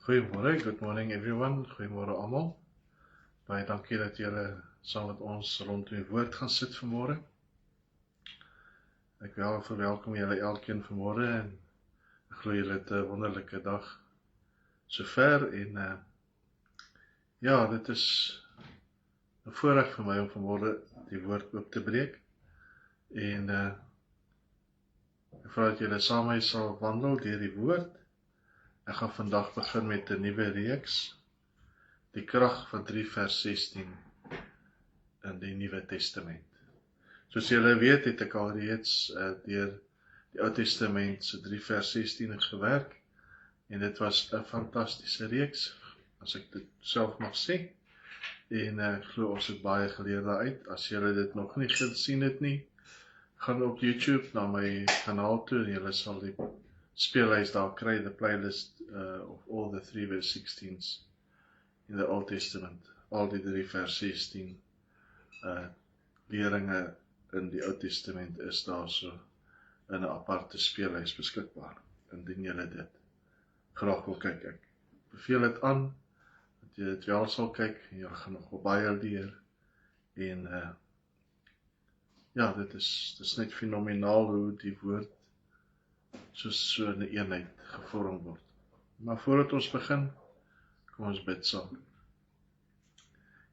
Goeiemôre, good morning everyone, goeiemôre almal. Baie dankie dat julle saam met ons rondom die woord gaan sit vanmôre. Ek wil verwelkom julle elkeen vanmôre en ek glo julle het 'n wonderlike dag sover en ja, dit is 'n voorreg vir my om vanmôre die woord oop te breek en ek vra dat julle saam met my sal wandel deur die woord. Ek gaan vandag begin met 'n nuwe reeks. Die krag van 3 vers 16 in die Nuwe Testament. Soos julle weet, het ek al reeds deur die Ou Testament se 3 vers 16 gewerk en dit was 'n fantastiese reeks, as ek dit self mag sê. En ek glo ons het baie geleer daaruit. As julle dit nog nie gesien het nie, gaan op YouTube na my kanaal toe en julle sal die speellys daar kry, the playlist of all the 3 verse 16s in the Old Testament, al die 3 vers 16 leringe in die Ou Testament is daar so in 'n aparte speellys beskikbaar, indien julle dit graag wil kyk. Ek beveel dit aan, dat jy dit wel sal kyk, en jy gaan nog baie leer, en ja, dit is net fenomenaal hoe die woord so in 'n eenheid gevorm word. Maar voordat ons begin, kom ons bid saam.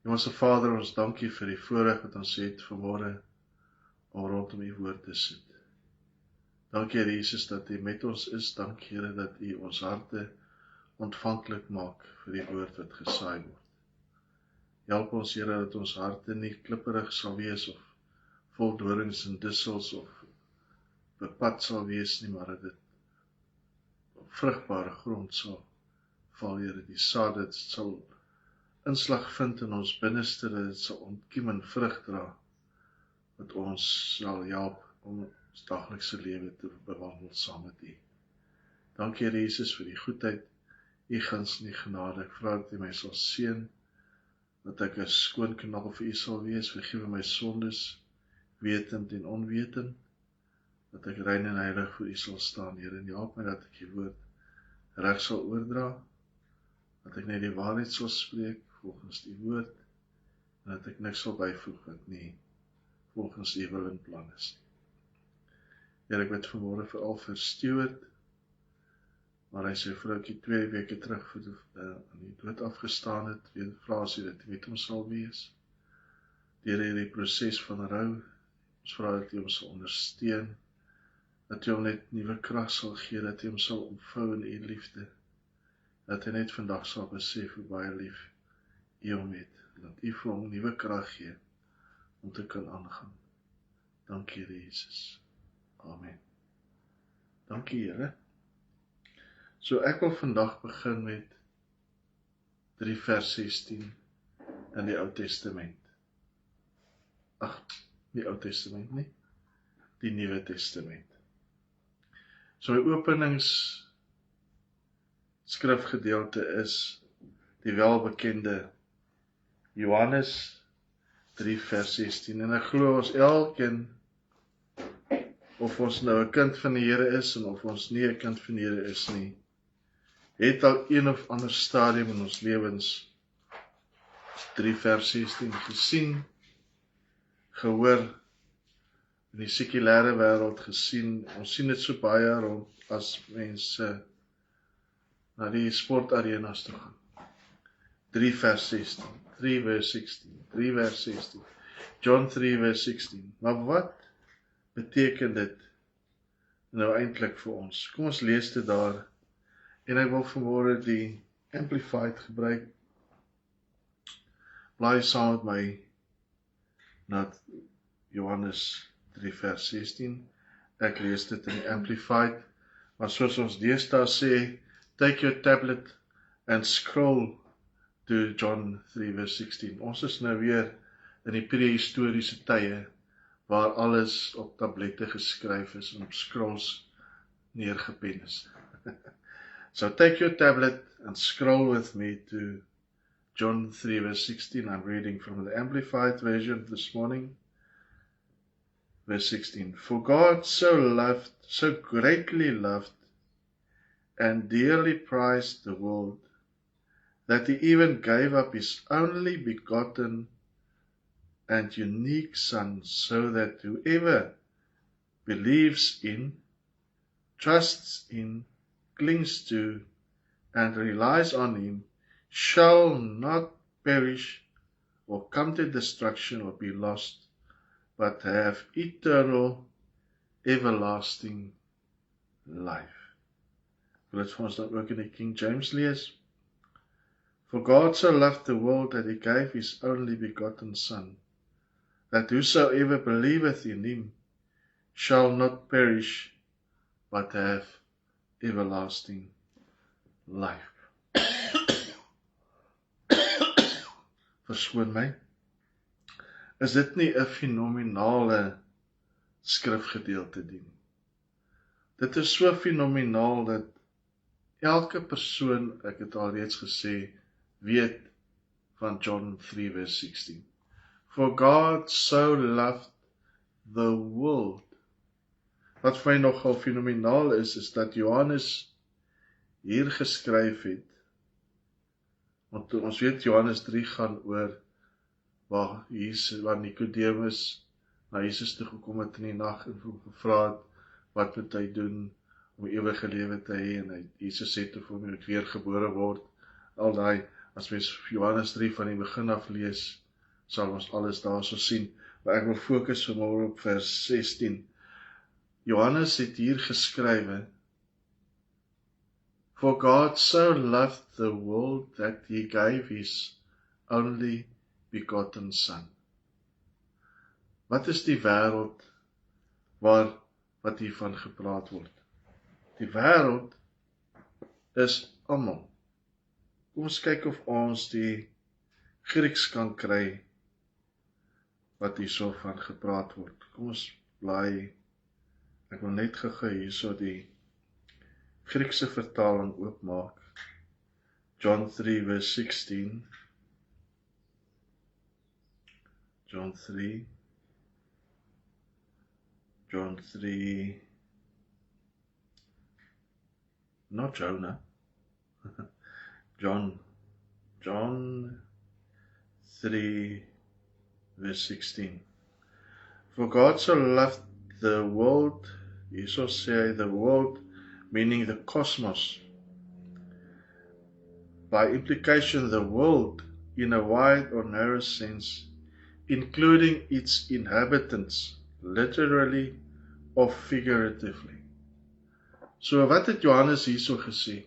Hemelse Vader, ons dankie vir die voorreg wat ons het vanmôre om rondom U woord te sit. Dankie Here Jesus dat U met ons is. Dankie Here dat U ons harte ontvanklik maak vir die woord wat gesaai word. Help ons Here dat ons harte nie klipperig sal wees of vol dorings en dussels of bepad sal wees nie, maar dat dit op vrugbare grond sal val, Here, die saad dit sal inslag vind in ons binneste, dat dit sal ontkiem en vrug dra, wat ons sal help om ons daglikse lewe te bewandel saam met U. Dankie Here Jesus vir die goedheid, U guns en U genade. Ek vra dat U my sal seën, dat ek 'n skoon kanaal vir U sal wees. Vergewe my sondes, wetend en onwetend, dat ek rein en heilig voor U sal staan, Here, en help my dat ek U woord reg sal oordra, dat ek net die waarheid sal spreek volgens die woord, en dat ek niks sal byvoeg wat nie volgens U wil en plan is. Here, ek bid vanmôre veral vir Stuart, maar hy sy vroukie 2 weke terug aan die dood afgestaan het. Weer vra as U dit met hom sal wees, deur hierdie proses van rou. Ons vra dat U hom sal ondersteun, dat U hom net nuwe krag sal gee, dat U hom sal omvou in U liefde, dat hy net vandag sal besef hoe baie lief U hom het, dat U vir hom nuwe krag gee om te kan aangaan. Dankie Here Jesus. Amen. Dankie Here. So ek wil vandag begin met 3 vers 16 in die Ou Testament. Nie Ou Testament nie, die Nuwe Testament. So my openingsskrifgedeelte is die welbekende Johannes 3 vers 16, en ek glo ons elkeen, of ons nou 'n kind van die Here is, en of ons nie 'n kind van die Here is nie, het al een of ander stadium in ons lewens 3 vers 16 gesien, gehoor, in die sekulêre wêreld gesien. Ons sien dit so baie rond as mense na die sportarenas toe gaan. 3 vers 16, 3 vers 16, 3 vers 16, John 3 vers 16. Maar wat beteken dit nou eintlik vir ons? Kom ons lees dit daar, en ek wil vanmôre die Amplified gebruik. Blaai saam met my na Johannes 3 vers 16. Ek lees dit in die Amplified, maar soos ons deesdae sê, take your tablet and scroll to John 3 vers 16. Ons is nou weer in die prehistoriese tye, waar alles op tablette geskryf is en op scrolls neergepen is. So take your tablet and scroll with me to John 3 verse 16. I'm reading from the Amplified version this morning. Verse 16. For God so greatly loved and dearly prized the world, that he even gave up his only begotten and unique Son, so that whoever believes in, trusts in, clings to, and relies on him, shall not perish or come to destruction or be lost, but have eternal, everlasting life. Wil dit vir ons dan ook in die King James lees? For God so loved the world that he gave his only begotten Son, that whosoever believeth in him shall not perish, but have everlasting life. Verskoon my, is dit nie 'n fenominale skrifgedeelte nie? Dit is so fenomenaal dat elke persoon, ek het al reeds gesê, weet van John 3 vers 16. For God so loved the world. Wat vir my nogal fenomenaal is dat Johannes hier geskryf het, want ons weet Johannes 3 gaan oor waar Nicodemus na Jesus toe gekom het in die nag en gevra het, wat moet hy doen om ewige lewe te hê, en Jesus sê toe vir hom, jy moet weer gebore word. Al daai, as mens Johannes 3 van die begin af lees, sal ons alles daar so sien, maar ek wil fokus vanmôre op vers 16. Johannes het hier geskrywe, For God so loved the world that he gave his only begotten Son. Wat is die wêreld wat hiervan gepraat word? Die wêreld is almal. Kom ons kyk of ons die Grieks kan kry wat hierso van gepraat word. Kom ons blaai, ek wil net gou hierso die Griekse vertaling oopmaak. John 3 verse 16. John 3, not Jonah, John 3 verse 16. For God so loved the world, he so say the world, meaning the cosmos. By implication, the world in a wide or narrow sense, including its inhabitants, literally or figuratively. So wat het Johannes hierso gesê?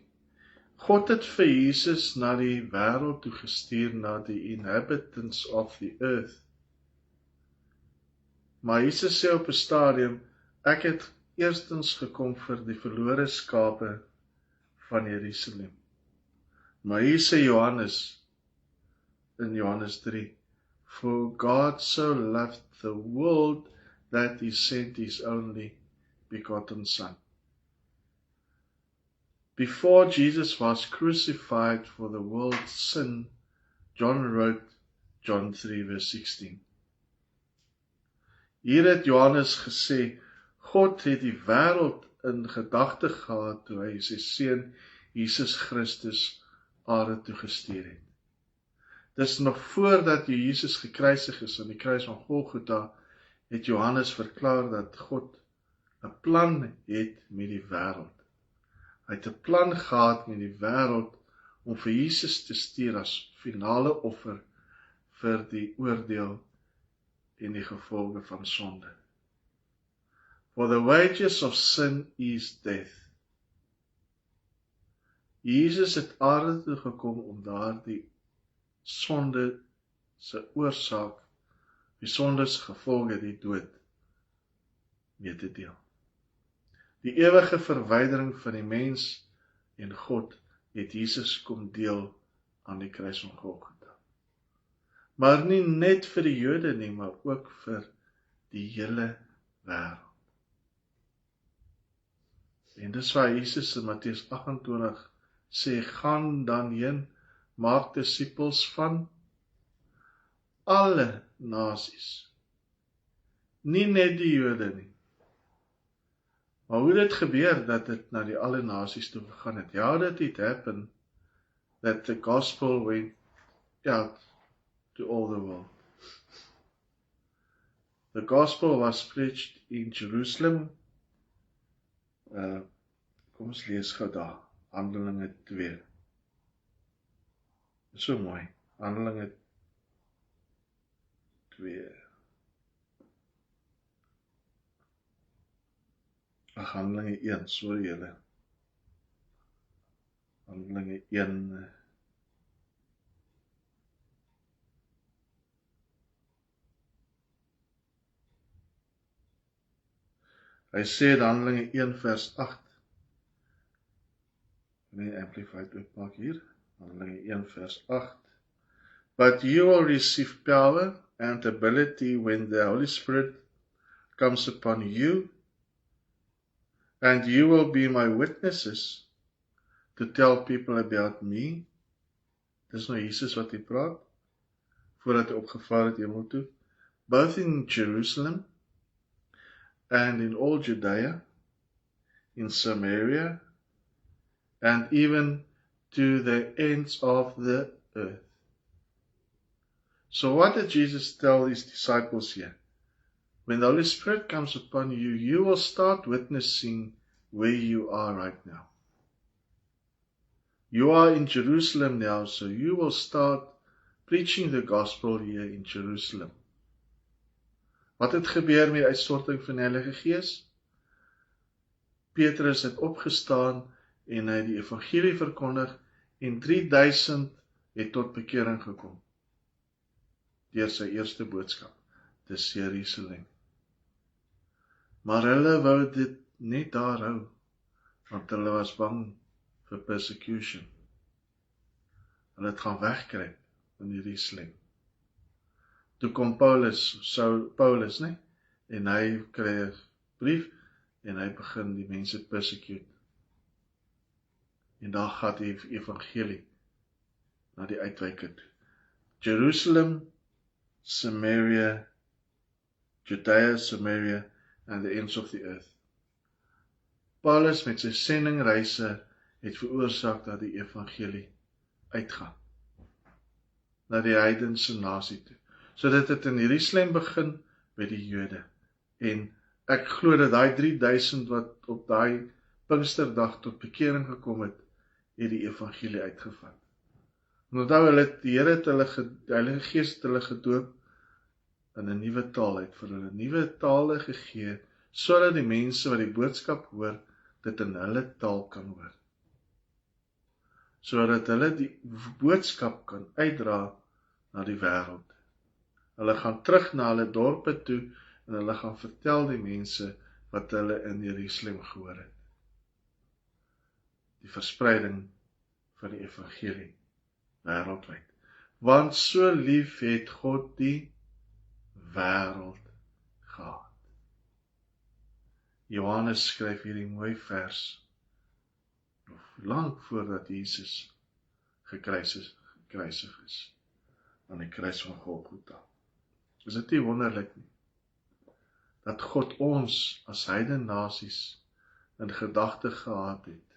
God het vir Jesus na die wêreld toe gestuur, na die inhabitants of the earth. Maar Jesus sê op 'n stadium, ek het eerstens gekom vir die verlore skape van Jerusalem. Maar hier sê Johannes, in Johannes 3, For God so loved the world that he sent his only begotten Son. Before Jesus was crucified for the world's sin, John wrote John 3 verse 16. Hier het Johannes gesê, God het die wêreld in gedagte gehad toe hy sy seun Jesus Christus aarde toe gestuur het. Dis nog voordat Jesus gekruisig is aan die kruis van Golgotha, het Johannes verklaar dat God 'n plan het met die wêreld. Hy het 'n plan gehad met die wêreld om vir Jesus te stuur as finale offer vir die oordeel en die gevolge van sonde. For the wages of sin is death. Jesus het aarde toe gekom om daardie sonde se oorsaak, die sondes gevolge, die dood, mee te deel. Die ewige verwydering van die mens en God het Jesus kom deel aan die kruis van Golgotha. Maar nie net vir die Jode nie, maar ook vir die hele wêreld. En dis waar Jesus in Matteus 28 sê, gaan dan heen, maak disippels van alle nasies. Nie net die Jode nie. Maar hoe dit gebeur dat dit na die alle nasies toe gegaan het? Ja, dit het happen that the gospel went out to all the world. The gospel was preached in Jerusalem. Kom ons lees gou daar, Handelinge 2. So mooi, Handelinge 2. Handelinge 1, sorry julle. Handelinge 1. Hy sê in Handelinge 1 vers 8. Nee, Amplified oopmaak hier. Handelinge 1 vers 8. But you will receive power and ability when the Holy Spirit comes upon you, and you will be my witnesses to tell people about me. Dis nou Jesus wat hy praat, voordat hy opgevaar het hemel toe. Both in Jerusalem and in all Judea, in Samaria, and even to the ends of the earth. So what did Jesus tell his disciples here? When the Holy Spirit comes upon you, you will start witnessing where you are right now. You are in Jerusalem now, so you will start preaching the gospel here in Jerusalem. Wat het gebeur met die uitstorting van die Heilige Gees? Petrus het opgestaan en hy die evangelie verkondig en 3000 het tot bekering gekom deur sy eerste boodskap, dis Jerusalem. Maar hulle wou dit net daar hou, want hulle was bang vir persecution. Hulle het gaan wegkruip in Jerusalem. Toe kom Paulus, nee, en hy kry 'n brief en hy begin die mense persecute. En daar gaan die evangelie na die uitwyke toe. Jerusalem, Samaria, Judea, Samaria, and the ends of the earth. Paulus met sy sendingreise het veroorsaak dat die evangelie uitgaan na die heidense nasie toe. So dit het in Jerusalem begin by die Jode. En ek glo dat daai 3000 wat op daai Pinksterdag tot bekering gekom het, het die evangelie uitgevat. En onthou hulle, die Here het hulle, die Heilige Gees het hulle gedoop in 'n nuwe taal, het vir hulle nuwe tale gegee, sodat die mense wat die boodskap hoor, dit in hulle taal kan hoor. Sodat hulle die boodskap kan uitdra na die wêreld. Hulle gaan terug na hulle dorpe toe en hulle gaan vertel die mense wat hulle in Jerusalem gehoor het. Die verspreiding van die evangelie wêreldwyd. Want so lief het God die wêreld gehad. Johannes skryf hierdie mooi vers, lang voordat Jesus gekruisig is, aan die kruis van Golgotha. Is dit nie wonderlik nie, dat God ons as heidene nasies in gedagte gehad het,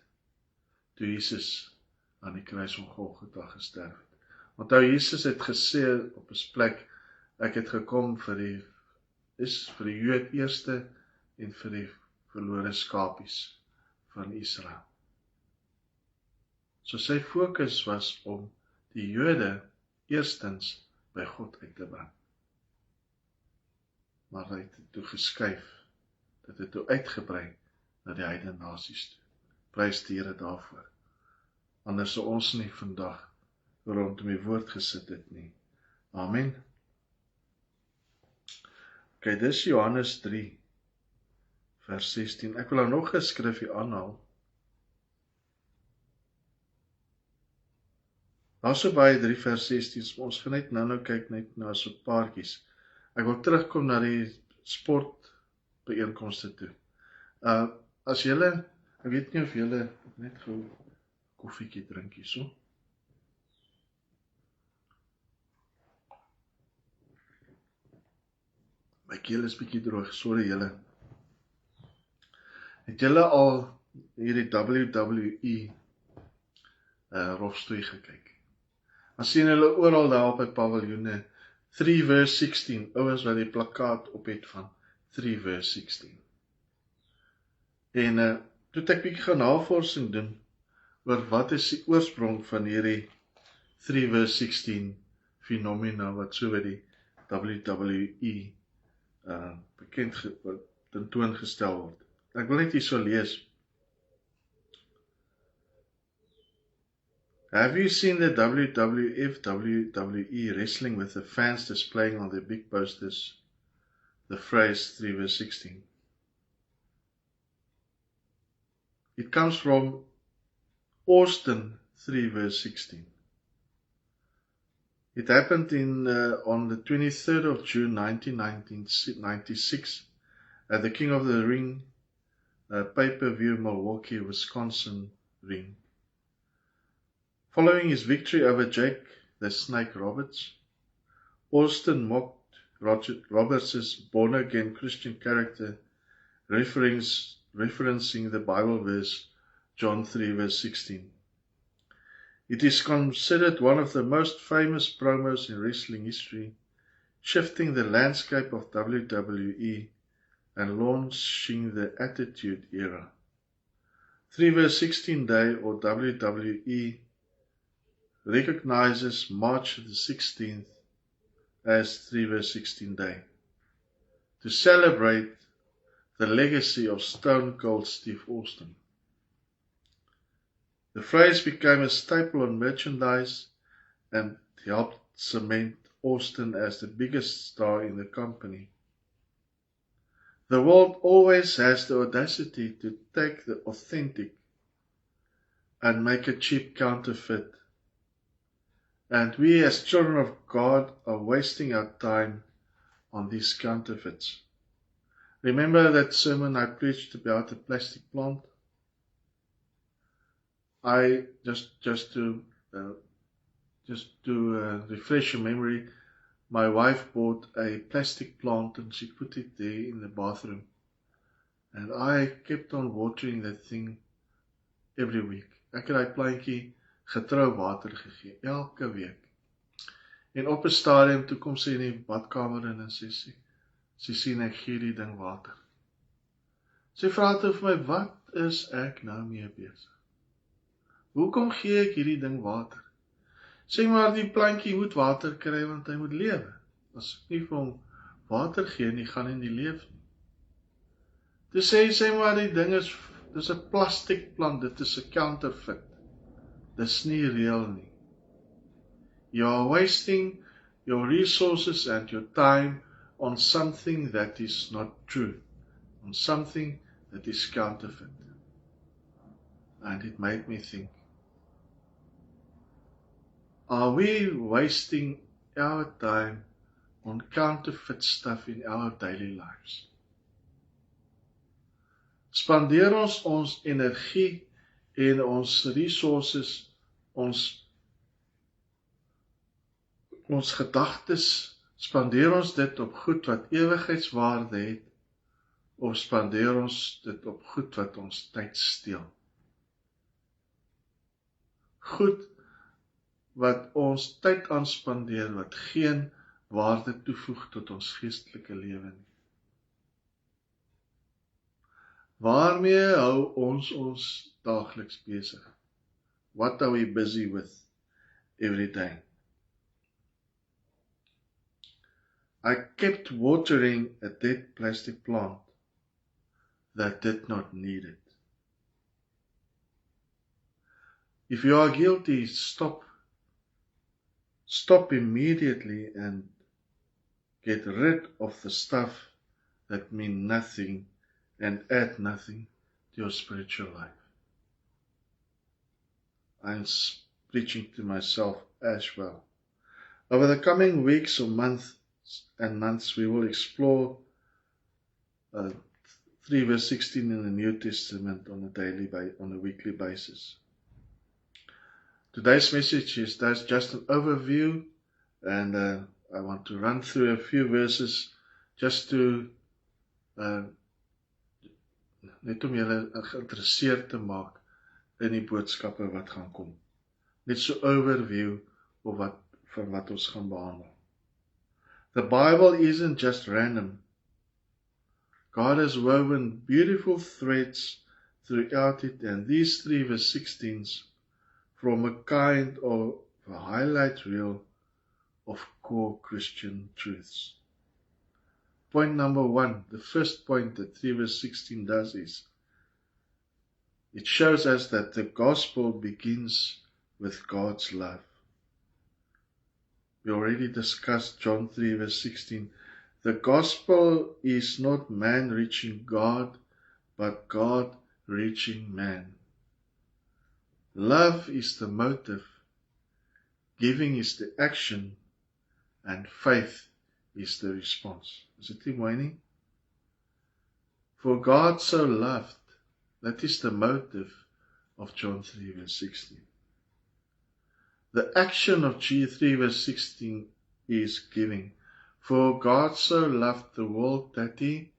toe Jesus aan die kruis van Golgotha gesterf het. Onthou, Jesus het gesê op 'n plek, ek het gekom vir die Jood eerste en vir die verlore skapies van Israel. So sy fokus was om die Jode eerstens by God uit te bring. Maar hy het toe geskuif, dat het toe uitgebrei na die heidene nasies toe. Prys die Here daarvoor. Anders sou ons nie vandag rondom die woord gesit het nie. Amen. Ok, dis Johannes 3, vers 16. Ek wil nou nog 'n skrifgie aanhaal. Daar so baie 3 vers 16, ons gaan net nou kyk net na so paartjies. Ek wil terugkom na die sportbijeenkomste toe. As julle, ek weet nie of julle net gou koffiekie drink hier so. My keel is bietjie droog, sorry julle. Het julle al hierdie WWE rofstoei gekyk. Dan sien hulle oral daar op die paviljoene 3 verse 16, ouens wat die plakkaat op het van 3 verse 16. En toe het ek bietjie gaan navorsing doen oor wat is die oorsprong van hierdie 3 verse 16 fenomena wat so by die WWE bekend tentoongestel word. Ek wil net hier so lees. Have you seen the WWF, WWE wrestling with the fans displaying on their big posters the phrase 3 verse 16? It comes from Austin 3 verse 16. It happened on the 23rd of June 1996 at the King of the Ring pay-per-view Milwaukee, Wisconsin ring. Following his victory over Jake the Snake Roberts, Austin mocked Roberts' born-again Christian character, referencing the Bible verse John 3 verse 16. It is considered one of the most famous promos in wrestling history, shifting the landscape of WWE and launching the Attitude Era. 3 verse 16 Day, or WWE, recognizes March the 16th as 3 verse 16 Day to celebrate the legacy of Stone Cold Steve Austin. The phrase became a staple on merchandise and helped cement Austin as the biggest star in the company. The world always has the audacity to take the authentic and make a cheap counterfeit. And we as children of God are wasting our time on these counterfeits. Remember that sermon I preached about the plastic plant? I just to refresh your memory, my wife bought a plastic plant and she put it there in the bathroom. And I kept on watering that thing every week. Ek het daai plantjie getrou water gegee, elke week. En op 'n stadium toe kom sy in die badkamer in en sy sien ek gee die ding water. Sy vra toe vir my, wat is ek nou mee besig? Hoekom gee ek hierdie ding water? Sê maar die plantjie moet water kry want hy moet lewe. As ek nie vir hom water gee nie, gaan hy nie leef nie. Toe sê maar die ding dis 'n plastiek plant, dit is 'n counterfeit. Dis nie reël nie. You are wasting your resources and your time on something that is not true, on something that is counterfeit. And it made me think, are we wasting our time on counterfeit stuff in our daily lives? Spandeer ons energie en ons resources, ons gedagtes, spandeer ons dit op goed wat ewigheidswaarde het, of spandeer ons dit op goed wat ons tyd steel? Goed wat ons tyd aanspandeer, wat geen waarde toevoeg tot ons geestelike lewe nie. Waarmee hou ons daagliks besig? What are we busy with every day? I kept watering a dead plastic plant that did not need it. If you are guilty, stop immediately and get rid of the stuff that mean nothing and add nothing to your spiritual life. I'm preaching to myself as well. Over the coming weeks or months, we will explore 3 verse 16 in the New Testament on a weekly basis. Today's message is just an overview, and I want to run through a few verses just to net om julle geïnteresseerd te maak in die boodskappe wat gaan kom. Net so overview van wat ons gaan behandel. The Bible isn't just random. God has woven beautiful threads throughout it, and these 3 verse 16s form a kind of a highlight reel of core Christian truths. Point number 1, the first point that 3 verse 16 does is, it shows us that the gospel begins with God's love. We already discussed John 3 verse 16. The gospel is not man reaching God, but God reaching man. Love is the motive, giving is the action, and faith is the response. Is it nie mooi nie? For God so loved, that is the motive of John 3 verse 16. The action of G3 verse 16 is giving. For God so loved the world that He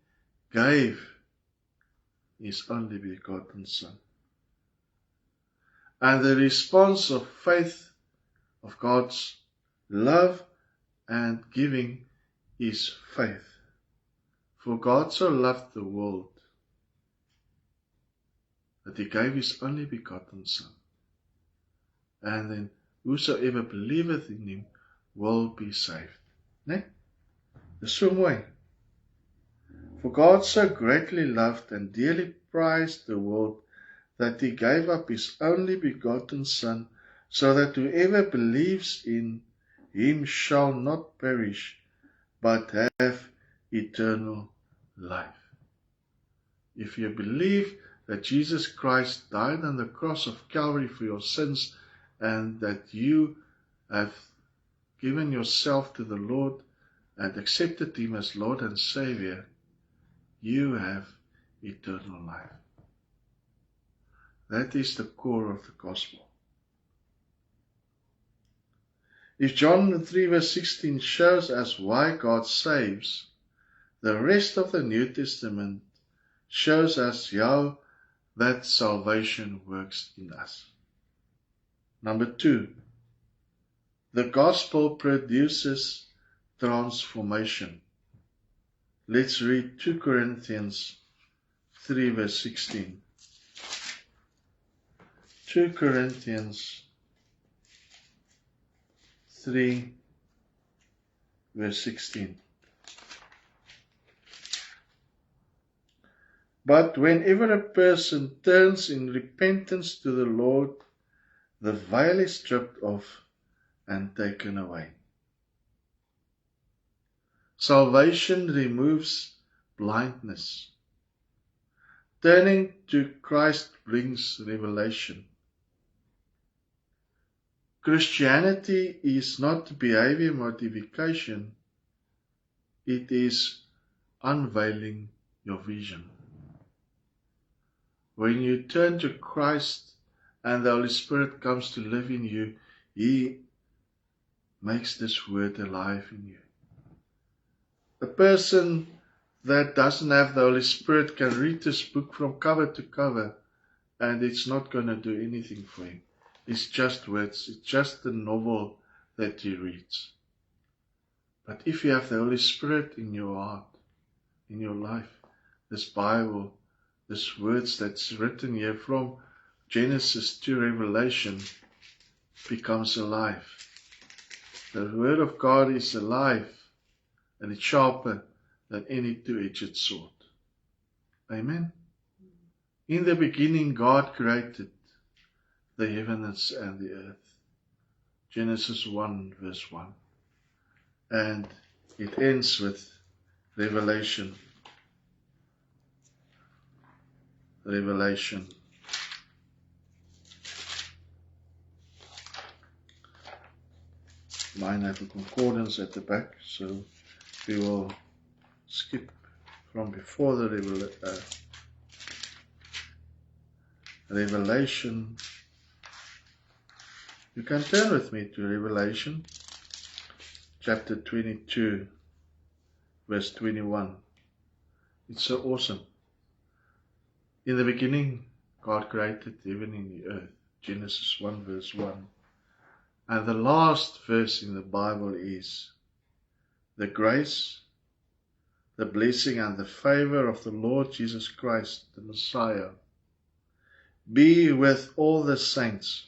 gave His only begotten Son. And the response of faith, of God's love and giving, is faith. For God so loved the world that He gave His only begotten Son. And then whosoever believeth in Him will be saved. Nee? Dis so mooi. For God so greatly loved and dearly prized the world that He gave up His only begotten Son, so that whoever believes in Him shall not perish, but have eternal life. If you believe that Jesus Christ died on the cross of Calvary for your sins, and that you have given yourself to the Lord and accepted Him as Lord and Savior, you have eternal life. That is the core of the gospel. If John 3 verse 16 shows us why God saves, the rest of the New Testament shows us how that salvation works in us. Number 2, the gospel produces transformation. Let's read 2 Corinthians 3 verse 16. 2 Corinthians 3 verse 16. But whenever a person turns in repentance to the Lord, the veil is stripped off and taken away. Salvation removes blindness. Turning to Christ brings revelation. Christianity is not behavior modification, it is unveiling your vision. When you turn to Christ and the Holy Spirit comes to live in you, He makes this word alive in you. A person that doesn't have the Holy Spirit can read this book from cover to cover and it's not going to do anything for him. It's just words, it's just the novel that he reads. But if you have the Holy Spirit in your heart, in your life, this Bible, this words that's written here from Genesis to Revelation becomes alive. The Word of God is alive and it's sharper than any two-edged sword. Amen. In the beginning, God created the heavens and the earth. Genesis 1 verse 1. And it ends with Revelation. Mine have a concordance at the back, so we will skip from before the Revelation. You can turn with me to Revelation chapter 22 verse 21. It's so awesome. In the beginning, God created the heaven and the earth. Genesis 1 verse 1. And the last verse in the Bible is, the grace, the blessing and the favor of the Lord Jesus Christ, the Messiah, be with all the saints,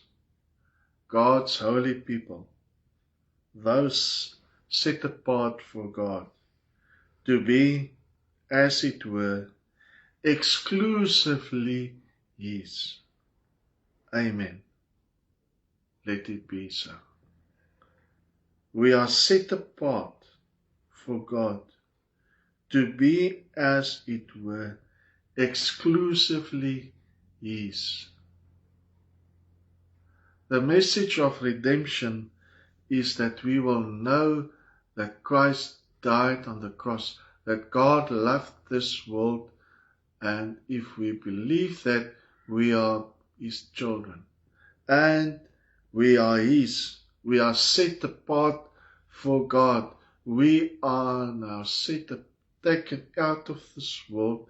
God's holy people, those set apart for God, to be, as it were, exclusively His. Amen. Let it be so. We are set apart for God, to be, as it were, exclusively His. The message of redemption is that we will know that Christ died on the cross, that God loved this world, and if we believe that, we are His children, and we are His. We are set apart for God. We are now taken out of this world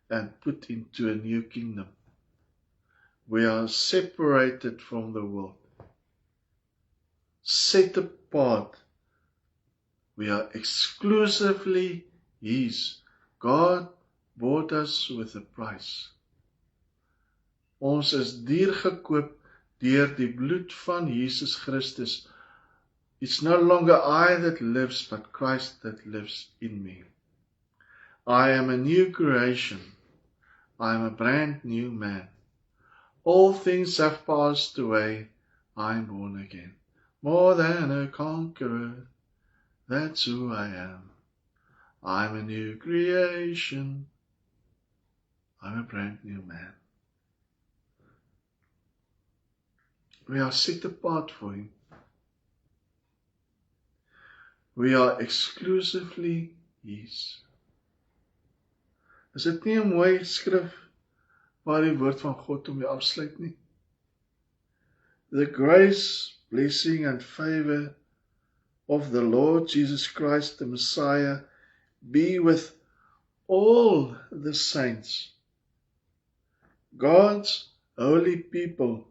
and put into a new kingdom. We are separated from the world, set apart. We are exclusively His. God bought us with a price. Ons is duur gekoop deur die bloed van Jesus Christus. It's no longer I that lives, but Christ that lives in me. I am a new creation. I am a brand new man. All things have passed away. I am born again. More than a conqueror. That's who I am. I'm a new creation. I'm a brand new man. We are set apart for Him. We are exclusively His. Is dit nie 'n mooi skrif waar die woord van God om jou afsluit nie? The grace, blessing and favor of the Lord Jesus Christ, the Messiah, be with all the saints, God's holy people,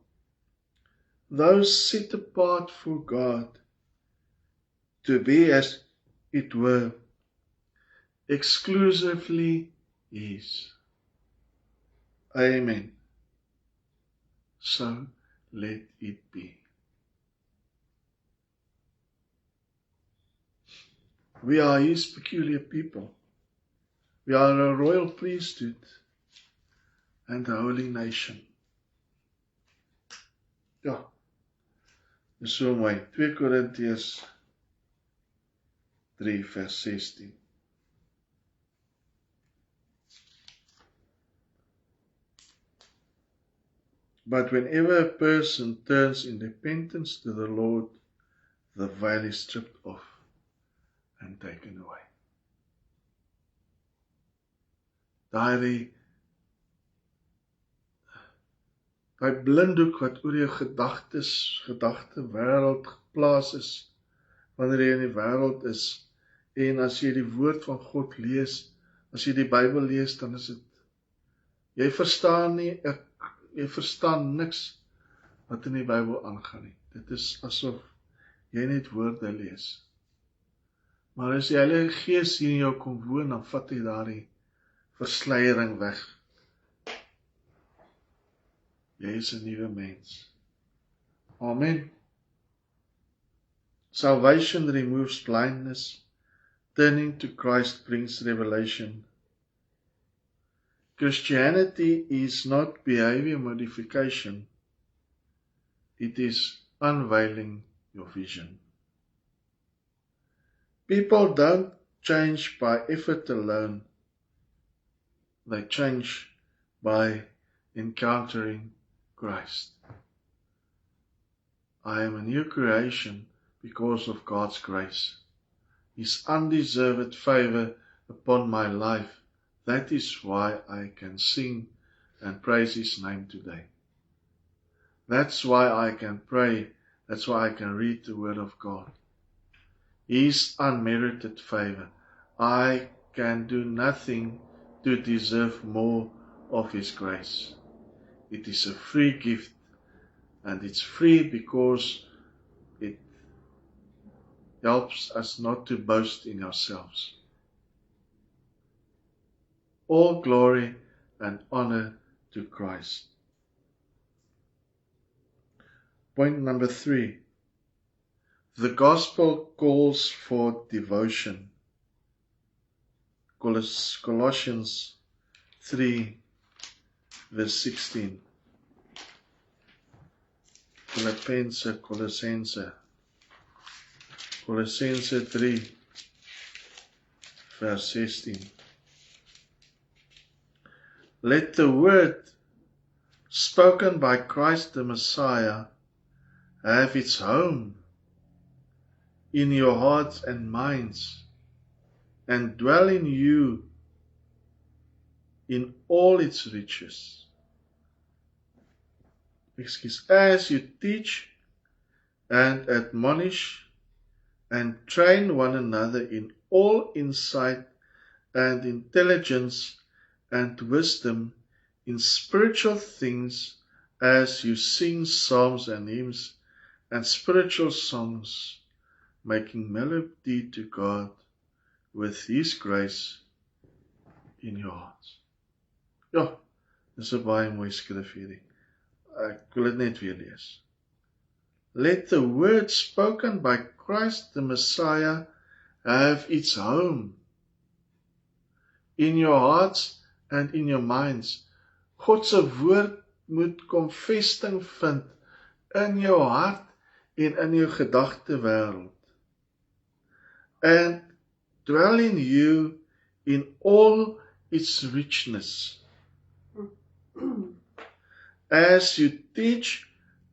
those set apart for God, to be, as it were, exclusively His. Amen. So let it be. We are His peculiar people. We are a royal priesthood and a holy nation. Ja, dis so mooi. 2 Korintiërs 3 vers 16. But whenever a person turns in repentance to the Lord, the veil is stripped off and taken away. Daai blinddoek wat oor jou gedagte wêreld geplaas is, wanneer jy in die wêreld is, en as jy die woord van God lees, as jy die Bybel lees, dan is dit, jy verstaan niks wat in die Bybel aangaan nie. Dit is asof jy net woorde lees. Maar as die Heilige Gees hier in jou kom woon, dan vat hy daardie versleiering weg. Jy is 'n nuwe mens. Amen. Salvation removes blindness. Turning to Christ brings revelation. Christianity is not behavior modification. It is unveiling your vision. People don't change by effort alone. They change by encountering Christ. I am a new creation because of God's grace. His undeserved favor upon my life. That is why I can sing and praise His name today. That's why I can pray. That's why I can read the Word of God. His unmerited favor. I can do nothing to deserve more of His grace. It is a free gift, and it's free because it helps us not to boast in ourselves. All glory and honor to Christ. Point number 3. The gospel calls for devotion. Colossians 3, verse 16. Colossense 3, verse 16. Let the word spoken by Christ the Messiah have its home in your hearts and minds, and dwell in you in all its riches. As you teach and admonish and train one another in all insight and intelligence and wisdom in spiritual things, as you sing psalms and hymns and spiritual songs, making melody to God with His grace in your hearts. Ja, dis 'n baie mooi skrif hierdie. Ek wil dit net weer lees. Let the word spoken by Christ the Messiah have its home in your hearts and in your minds. God se woord moet kom vesting vind in jou hart en in jou gedagte wêreld. And dwell in you in all its richness. As you teach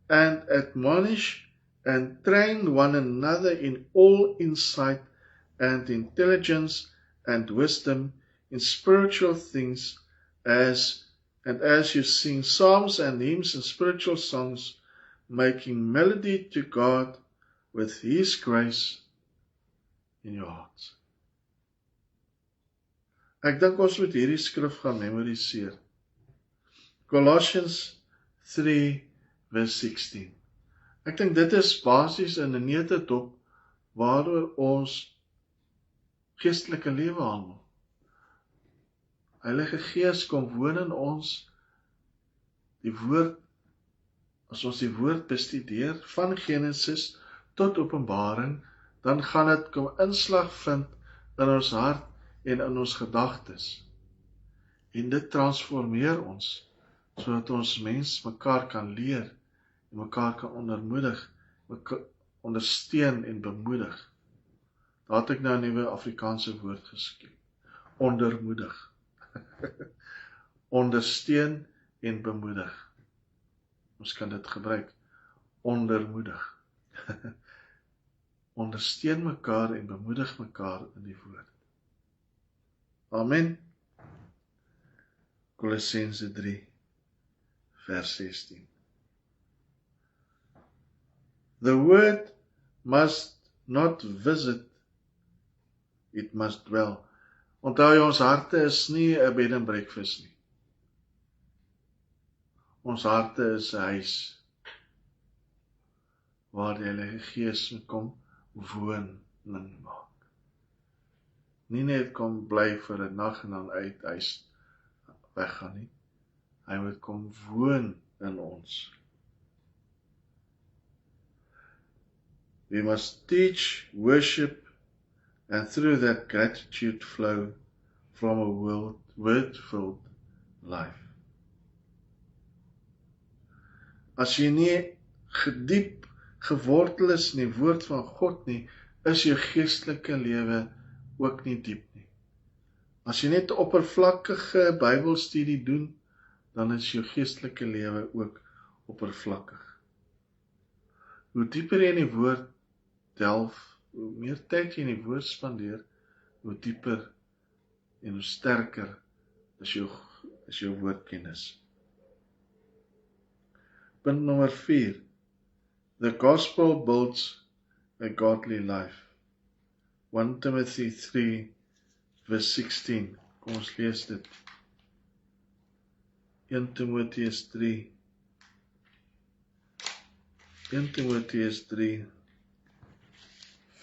and admonish and train one another in all insight and intelligence and wisdom in spiritual things, as you sing psalms and hymns and spiritual songs, making melody to God with His grace in your hearts. Ek dink ons moet hierdie skrif gaan memoriseer. Colossians 3 verse 16. Ek dink dit is basies in 'n neutedop waaroor ons geestelike lewe handel. Heilige Gees kom woon in ons. Die woord, as ons die woord bestudeer van Genesis tot Openbaring, dan gaan dit kom inslag vind in ons hart en in ons gedagtes. En dit transformeer ons, sodat ons mens mekaar kan leer en mekaar kan ondermoedig, ondersteun en bemoedig. Daar het ek nou 'n nuwe Afrikaanse woord geskep. Ondermoedig. Ondersteun en bemoedig. Ons kan dit gebruik. Ondermoedig. Ondersteun mekaar en bemoedig mekaar in die woord. Amen. Colossense 3, vers 16. The word must not visit, it must dwell. Onthou jy, ons harte is nie 'n bed and breakfast nie. Ons harte is 'n huis waar die Heilige Gees moet kom woning maak. Nie net kom bly vir 'n nag en dan uit huis weggaan nie. Hy moet kom woon in ons. We must teach, worship, and through that gratitude flow from a word-filled life. As jy nie gediep gewortel is in die woord van God nie, is jou geestelike lewe ook nie diep nie. As jy net 'n oppervlakkige Bybelstudie doen, dan is jou geestelike lewe ook oppervlakkig. Hoe dieper jy in die woord delf, hoe meer tyd jy in die woord spandeer, hoe dieper en hoe sterker is jou woordkennis. Punt nommer 4. The gospel builds a godly life. 1 Timothy 3 verse 16. Kom ons lees dit. 1 Timotheus 3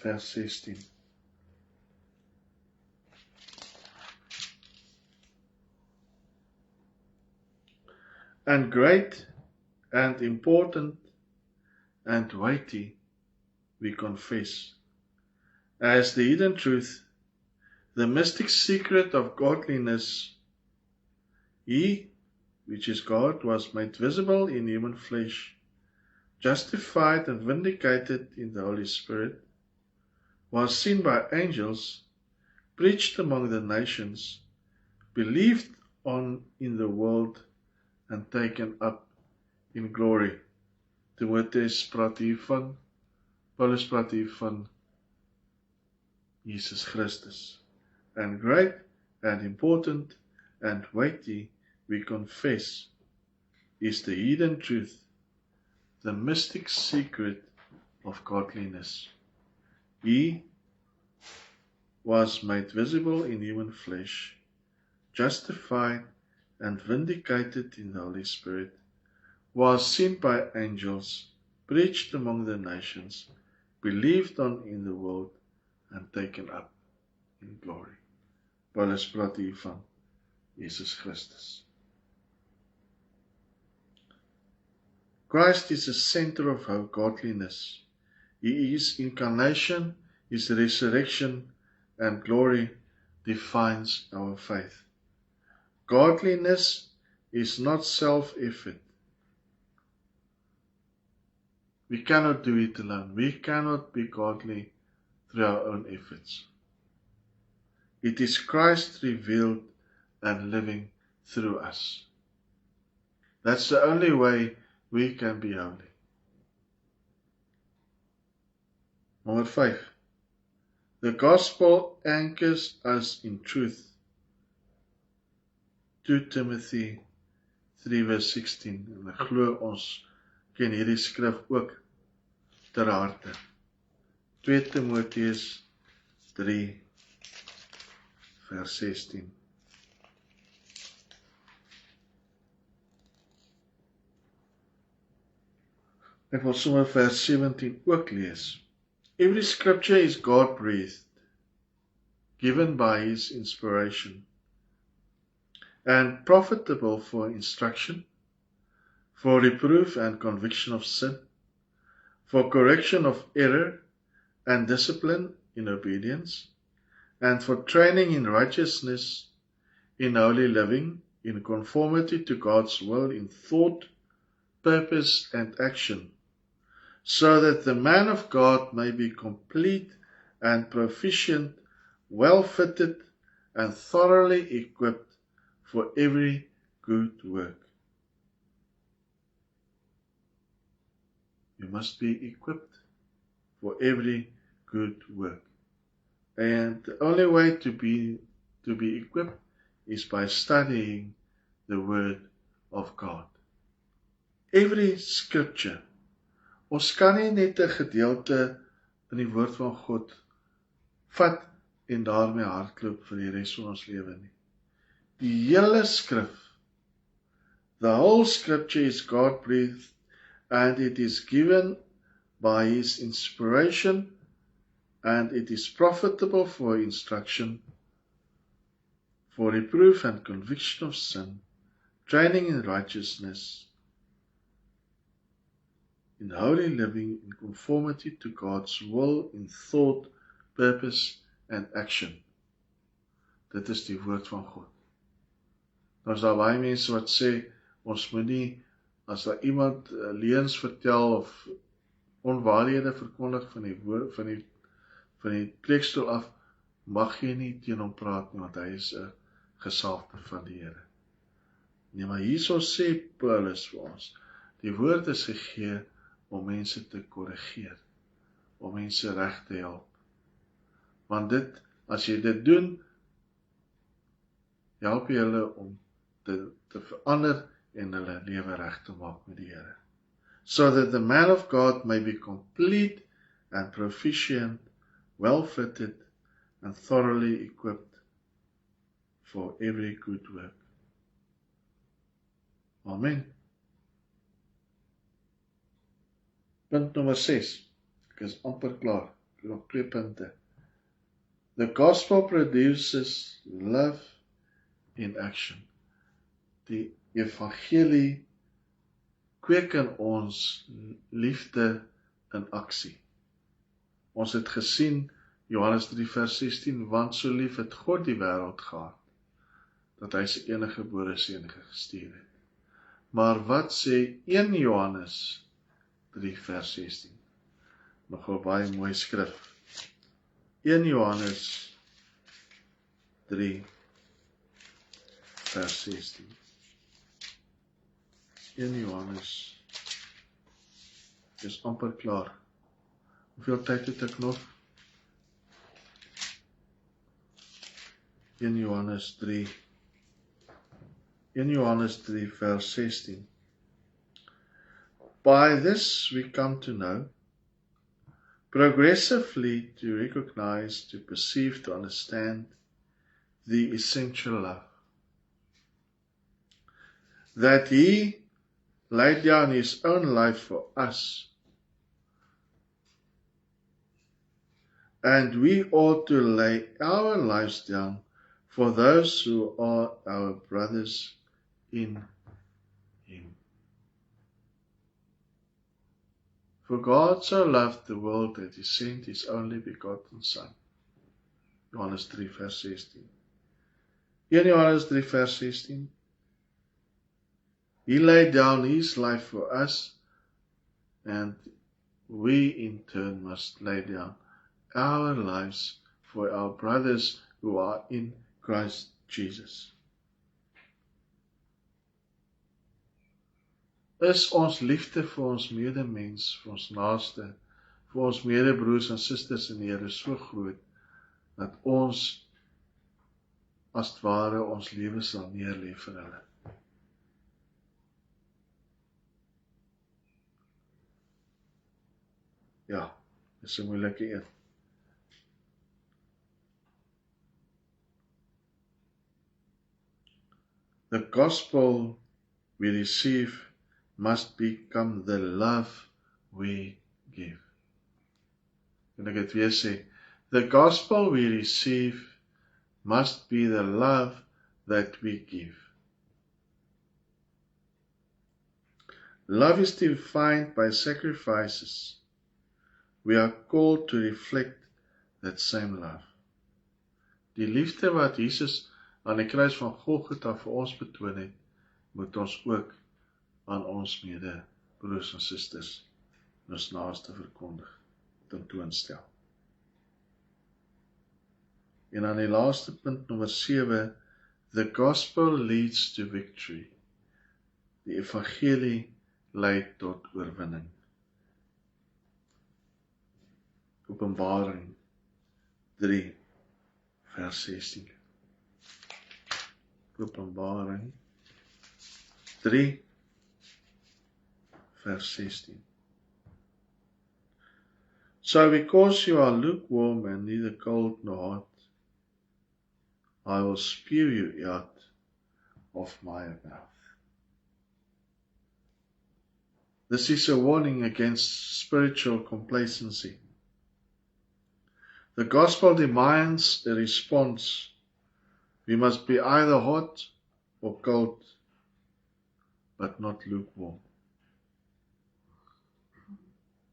vers vers 16. And great and important and weighty, we confess, as the hidden truth, the mystic secret of godliness, He, which is God, was made visible in human flesh, justified and vindicated in the Holy Spirit, was seen by angels, preached among the nations, believed on in the world, and taken up in glory. Timotheus praat hier van, Paulus praat hier van Jesus Christus. And great and important and weighty, we confess, is the hidden truth, the mystic secret of godliness. He was made visible in human flesh, justified and vindicated in the Holy Spirit, was seen by angels, preached among the nations, believed on in the world, and taken up in glory. Paulus praat hier van Jesus Christus. Christ is the center of our godliness. His incarnation, His resurrection and glory defines our faith. Godliness is not self-effort. We cannot do it alone. We cannot be godly through our own efforts. It is Christ revealed and living through us. That's the only way we can be holy. Number 5. The gospel anchors us in truth. 2 Timothy 3 verse 16. En ek glo ons ken hierdie skrif ook ter harte. 2 Timotheus 3 vers 16. Ek wil sommer vers 17 ook lees. Every scripture is God-breathed, given by His inspiration, and profitable for instruction, for reproof and conviction of sin, for correction of error and discipline in obedience, and for training in righteousness, in holy living, in conformity to God's will, in thought, purpose, and action, so that the man of God may be complete and proficient, well-fitted, and thoroughly equipped for every good work. You must be equipped for every good work. And the only way to be equipped is by studying the Word of God. Every scripture. Ons kan nie net 'n gedeelte in die woord van God vat en daarmee hardloop vir die res van ons lewe nie. Die hele skrif, the whole scripture is God-breathed and it is given by His inspiration and it is profitable for instruction, for reproof and conviction of sin, training in righteousness, in holy living, in conformity to God's will, in thought, purpose and action. Dit is die woord van God. Nou is daar baie mense wat sê, ons moet nie, as daar iemand leuns vertel of onwaarhede verkondig van die woord, van die preekstoel af, mag jy nie teen hom praat nie, want hy is 'n gesalfde van die Here. Nee, maar hierso sê Paulus vir ons, die woord is gegee om mense te korrigeer, om mense reg te help. Want dit, as jy dit doen, help jy hulle om te verander en hulle lewe reg te maak met die Here. So that the man of God may be complete and proficient, well-fitted and thoroughly equipped for every good work. Amen. Punt nommer 6. Ek is amper klaar. nog 2 punte. The gospel produces love in action. Die evangelie kweek in ons liefde in aksie. Ons het gesien, Johannes 3 vers 16, want so lief het God die wêreld gehad, dat hy sy enige gebore seun gestuur het. Maar wat sê 1 Johannes 3 vers 16? Nog 'n baie mooi skrif. 1 Johannes 3 vers 16. 1 Johannes is amper klaar. Hoeveel tyd het ek nog? 1 Johannes 3 vers 16. By this we come to know, progressively to recognize, to perceive, to understand the essential love. That He laid down His own life for us, and we ought to lay our lives down for those who are our brothers in Him. For God so loved the world that He sent His only begotten Son. Johannes 3 vers 16. 1 Johannes 3 vers 16. He laid down His life for us, and we in turn must lay down our lives for our brothers who are in Christ Jesus. Is ons liefde vir ons medemens, vir ons naaste, vir ons medebroers en susters in die Here so groot, dat ons as het ware ons lewe sal neerlê vir hulle. Ja, dis 'n moeilike een. The gospel we receive must become the love we give. En ek het weer sê, the gospel we receive must be the love that we give. Love is defined by sacrifices. We are called to reflect that same love. Die liefde wat Jesus aan die kruis van Golgotha vir ons betoon het, moet ons ook aan ons medebroers en susters en ons naaste verkondig, tentoonstel. En aan die laaste punt, nommer 7, the gospel leads to victory. Die evangelie lei tot oorwinning. Openbaring 3 vers 16. Openbaring 3 vers 16. So because you are lukewarm and neither cold nor hot, I will spew you out of my mouth. This is a warning against spiritual complacency. The gospel demands a response. We must be either hot or cold, but not lukewarm.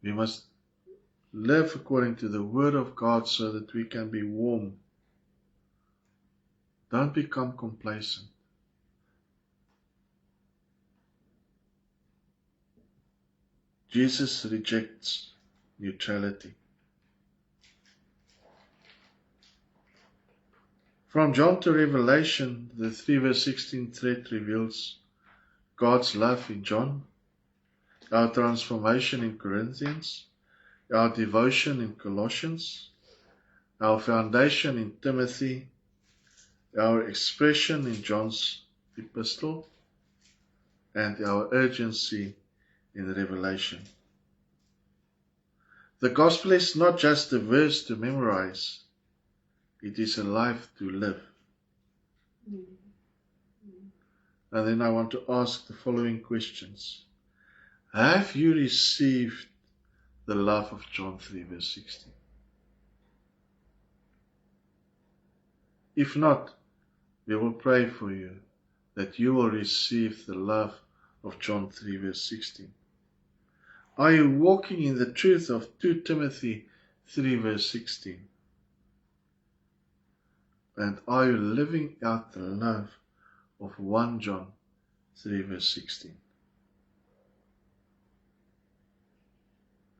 We must live according to the word of God so that we can be warm. Don't become complacent. Jesus rejects neutrality. From John to Revelation, the 3 verse 16 thread reveals God's love in John, our transformation in Corinthians, our devotion in Colossians, our foundation in Timothy, our expression in John's epistle, and our urgency in Revelation. The gospel is not just a verse to memorize, it is a life to live. And then I want to ask the following questions. Have you received the love of John 3 verse 16? If not, we will pray for you that you will receive the love of John 3 verse 16. Are you walking in the truth of 2 Timothy 3 verse 16? And are you living out the love of 1 John 3 verse 16?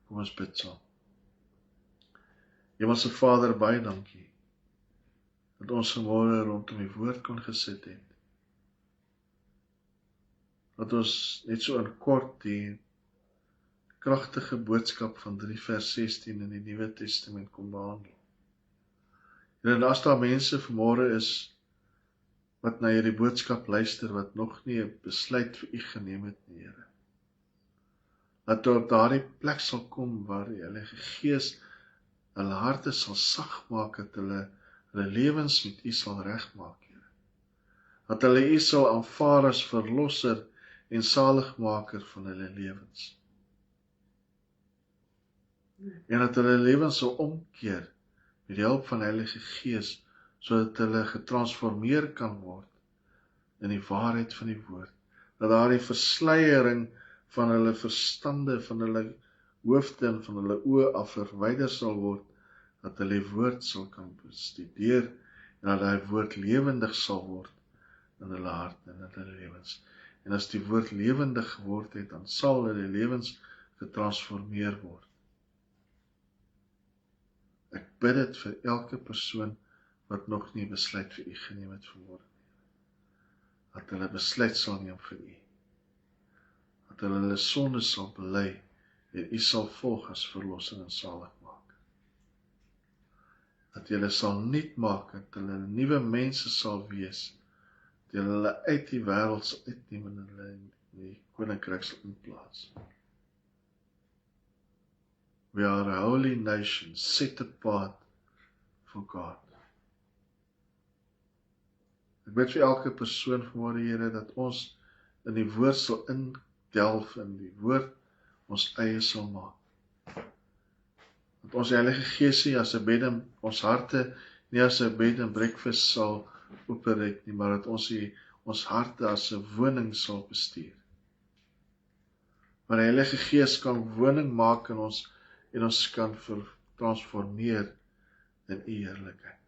Kom ons bid saam. Hemelse Vader, baie dankie dat ons vanmôre rondom die woord kon gesit het. Dat ons net so in kort die kragtige boodskap van 3 vers 16 in die Nuwe Testament kom behandel. En as daar mense vanmôre is wat na hierdie boodskap luister, wat nog nie 'n besluit vir U geneem het, Here. Dat hulle op daardie plek sal kom waar die Heilige Gees hulle harte sal sag maak, dat hulle lewens met U sal regmaak, Here. Dat hulle U sal aanvaar as verlosser en saligmaker van hulle lewens. En dat hulle lewens sal omkeer met die hulp van die Heilige Gees, sodat hulle getransformeer kan word in die waarheid van die woord. Dat daar die versleiering van hulle verstande, van hulle hoofde en van hulle oë af verwyder sal word, dat hulle die woord sal kan bestudeer en dat die woord lewendig sal word in hulle harte en in hulle lewens. En as die woord lewendig geword het, dan sal hulle lewens getransformeer word. Ek bid dit vir elke persoon wat nog nie besluit vir U geneem het vanmôre. Dat hulle besluit sal neem vir U. Dat hulle sonde sal bely en U sal volg as verlosser en saligmaker. Dat hulle sal nuut maak, dat hulle nuwe mense sal wees, dat hulle uit die wêreld sal uitneem en hulle in die koninkryk sal inplaas. We are a holy nation, set apart for God. Ek bid vir elke persoon vanmôre, Here, dat ons in die woord sal indelf, in die woord ons eie sal maak. Dat ons die Heilige Gees nie as 'n bed in ons harte, nie as 'n bed and breakfast sal operate nie, maar dat ons harte as 'n woning sal bestuur. Maar die Heilige Gees kan woning maak in ons en ons kan transformeer in U heerlikheid.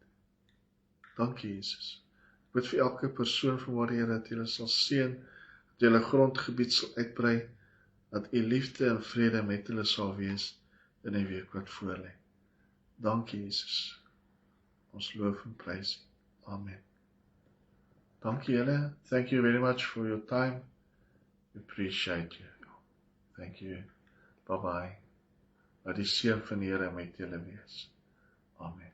Dankie, Jesus. Ek bid vir elke persoon vanmôre, Here, dat U sal seën, dat U hulle grondgebied sal uitbrei, dat U liefde en vrede met hulle sal wees in die week wat voorlê. Dankie, Jesus. Ons loof en prys U. Amen. Dankie julle. Thank you very much for your time. We appreciate you. Thank you. Bye-bye. Laat die seën van die Here met julle wees. Amen.